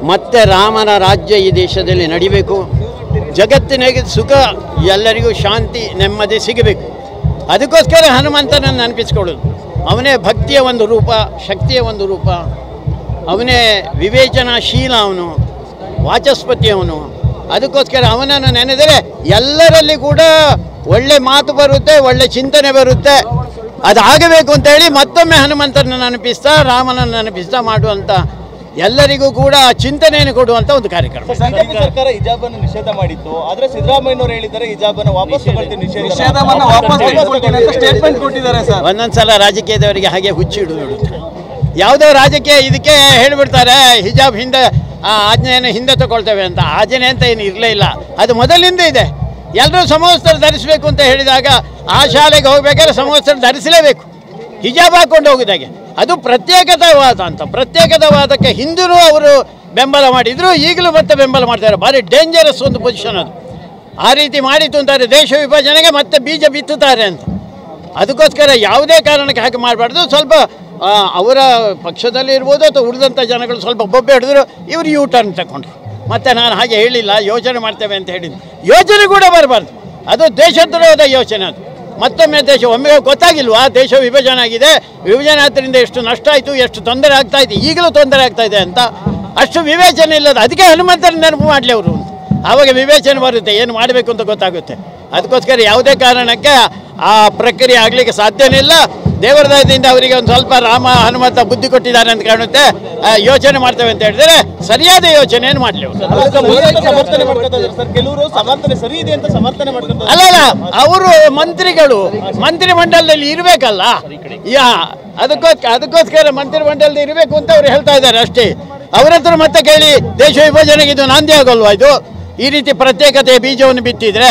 ಮತ್ತೆ ರಾಮನ ರಾಜ್ಯ ಈ ದೇಶದಲ್ಲಿ ನಡಿಬೇಕು, ಜಗತ್ತಿನಾಗೆ ಸುಖ, ಎಲ್ಲರಿಗೂ ಶಾಂತಿ ನೆಮ್ಮದಿ ಸಿಗಬೇಕು. ಅದಕ್ಕೋಸ್ಕರ ಹನುಮಂತನನ್ನು ನೆನಪಿಸ್ಕೊಳ್ಳೋದು. ಅವನೇ ಭಕ್ತಿಯ ಒಂದು ರೂಪ, ಶಕ್ತಿಯ ಒಂದು ರೂಪ, ಅವನೇ ವಿವೇಚನಾಶೀಲ, ಅವನು ವಾಚಸ್ಪತಿ, ಅವನು. ಅದಕ್ಕೋಸ್ಕರ ಅವನನ್ನು ನೆನೆದರೆ ಎಲ್ಲರಲ್ಲಿ ಕೂಡ ಒಳ್ಳೆ ಮಾತು ಬರುತ್ತೆ, ಒಳ್ಳೆ ಚಿಂತನೆ ಬರುತ್ತೆ. ಅದಾಗಬೇಕು ಅಂತೇಳಿ ಮತ್ತೊಮ್ಮೆ ಹನುಮಂತನ ನೆನಪಿಸ್ತಾ, ರಾಮನನ್ನು ನೆನಪಿಸ್ತಾ ಮಾಡುವಂಥ, ಎಲ್ಲರಿಗೂ ಕೂಡ ಚಿಂತನೆಯನ್ನು ಕೊಡುವಂಥ ಒಂದು ಕಾರ್ಯಕ್ರಮ. ಸರ್ಕಾರ ಹಿಜಾಬನ್ನು ನಿಷೇಧ ಮಾಡಿತ್ತು, ಆದರೆ ಸಿದ್ದರಾಮಯ್ಯನವರು ಹೇಳಿದ್ದಾರೆ ಹಿಜಾಬನ್ನು ವಾಪಸ್ ತಗೊಳ್ತೀನಿ, ಸ್ಟೇಟ್ಮೆಂಟ್ ಕೊಟ್ಟಿದ್ದಾರೆ ಸರ್. ಒಂದೊಂದ್ಸಲ ರಾಜಕೀಯದವರಿಗೆ ಹಾಗೆ ಹುಚ್ಚಿಡುತ್ತೆ. ಯಾವುದೋ ರಾಜಕೀಯ ಇದಕ್ಕೆ ಹೇಳಿಬಿಡ್ತಾರೆ ಹಿಜಾಬ್ ಹಿಂದೆ ಆಜ್ಞೆಯನ್ನು ಹಿಂದೆ ತಗೊಳ್ತೇವೆ ಅಂತ. ಆಜ್ಞೆ ಅಂತ ಏನು ಇರಲೇ ಇಲ್ಲ, ಅದು ಮೊದಲಿಂದ ಇದೆ. ಎಲ್ಲರೂ ಸಮವಸ್ತ್ರ ಧರಿಸಬೇಕು ಅಂತ ಹೇಳಿದಾಗ ಆ ಶಾಲೆಗೆ ಹೋಗ್ಬೇಕಾದ್ರೆ ಸಮವಸ್ತ್ರ ಧರಿಸಲೇಬೇಕು, ಹಿಜಾಬ್ ಹಾಕ್ಕೊಂಡು ಹೋಗೋದಾಗೆ. ಅದು ಪ್ರತ್ಯೇಕತಾವಾದ ಅಂತ. ಪ್ರತ್ಯೇಕತಾವಾದಕ್ಕೆ ಹಿಂದೂ ಅವರು ಬೆಂಬಲ ಮಾಡಿದ್ರು, ಈಗಲೂ ಮತ್ತೆ ಬೆಂಬಲ ಮಾಡ್ತಾರೆ. ಭಾರಿ ಡೇಂಜರಸ್ ಒಂದು ಪೊಸಿಷನ್ ಅದು. ಆ ರೀತಿ ಮಾಡಿತು ಅಂತಾರೆ, ದೇಶ ವಿಭಜನೆಗೆ ಮತ್ತೆ ಬೀಜ ಬಿತ್ತುತ್ತಾರೆ ಅಂತ. ಅದಕ್ಕೋಸ್ಕರ ಯಾವುದೇ ಕಾರಣಕ್ಕೆ ಹಾಗೆ ಮಾಡಬಾರ್ದು. ಸ್ವಲ್ಪ ಅವರ ಪಕ್ಷದಲ್ಲಿ ಇರ್ಬೋದು ಅಥವಾ ಉಳಿದಂಥ ಜನಗಳು ಸ್ವಲ್ಪ ಬೊಬ್ಬೆ ಹಿಡಿದ್ರು, ಇವರು ಯೂ ಟರ್ನ್ ತಗೊಂಡ್ರು. ಮತ್ತು ನಾನು ಹಾಗೆ ಹೇಳಿಲ್ಲ, ಯೋಚನೆ ಮಾಡ್ತೇವೆ ಅಂತ ಹೇಳಿದ್ದು. ಯೋಚನೆ ಕೂಡ ಬರಬಾರ್ದು, ಅದು ದೇಶದ್ರೋಹದ ಯೋಚನೆ. ಅದು ಮತ್ತೊಮ್ಮೆ ದೇಶ ಒಮ್ಮೆ ಗೊತ್ತಾಗಿಲ್ವಾ ದೇಶ ವಿಭಜನೆ ಆಗಿದೆ, ವಿಭಜನೆ ಆದ್ದರಿಂದ ಎಷ್ಟು ನಷ್ಟ ಆಯಿತು, ಎಷ್ಟು ತೊಂದರೆ ಆಗ್ತಾಯಿತ್ತು, ಈಗಲೂ ತೊಂದರೆ ಆಗ್ತಾಯಿದೆ ಅಂತ. ಅಷ್ಟು ವಿವೇಚನೆ ಇಲ್ಲದ, ಅದಕ್ಕೆ ಹನುಮಂತನ ನೆನಪು ಮಾಡಲಿ ಅವರು. ಆವಾಗ ವಿವೇಚನೆ ಬರುತ್ತೆ, ಏನು ಮಾಡಬೇಕು ಅಂತ ಗೊತ್ತಾಗುತ್ತೆ. ಅದಕ್ಕೋಸ್ಕರ ಯಾವುದೇ ಕಾರಣಕ್ಕೆ ಆ ಪ್ರಕ್ರಿಯೆ ಆಗಲಿಕ್ಕೆ ಸಾಧ್ಯನೇ ಇಲ್ಲ. ದೇವರ ದಯದಿಂದ ಅವರಿಗೆ ಒಂದು ಸ್ವಲ್ಪ ರಾಮ ಹನುಮಂತ ಬುದ್ಧಿ ಕೊಟ್ಟಿದ್ದಾರೆ ಅಂತ ಕಾಣುತ್ತೆ. ಯೋಚನೆ ಮಾಡ್ತೇವೆ ಅಂತ ಹೇಳಿದರೆ ಸರಿಯಾದ ಯೋಚನೆಯನ್ನು ಮಾಡಲಿ ಅವರು. ಅಲ್ಲಲ್ಲ, ಅವರು ಮಂತ್ರಿಗಳು ಮಂತ್ರಿಮಂಡಲದಲ್ಲಿ ಇರಬೇಕಲ್ಲ. ಅದಕ್ಕೋಸ್ಕರ ಮಂತ್ರಿಮಂಡಲದಲ್ಲಿ ಇರಬೇಕು ಅಂತ ಅವ್ರು ಹೇಳ್ತಾ ಇದ್ದಾರೆ ಅಷ್ಟೇ. ಅವ್ರ ಹತ್ರ ಮತ್ತೆ ಕೇಳಿ, ದೇಶ ವಿಭಜನೆಗೆ ಇದು ನಾಂದಿ ಆಗೋಲ್ವಾ? ಇದು ಈ ರೀತಿ ಪ್ರತ್ಯೇಕತೆಯ ಬೀಜವನ್ನು ಬಿತ್ತಿದ್ರೆ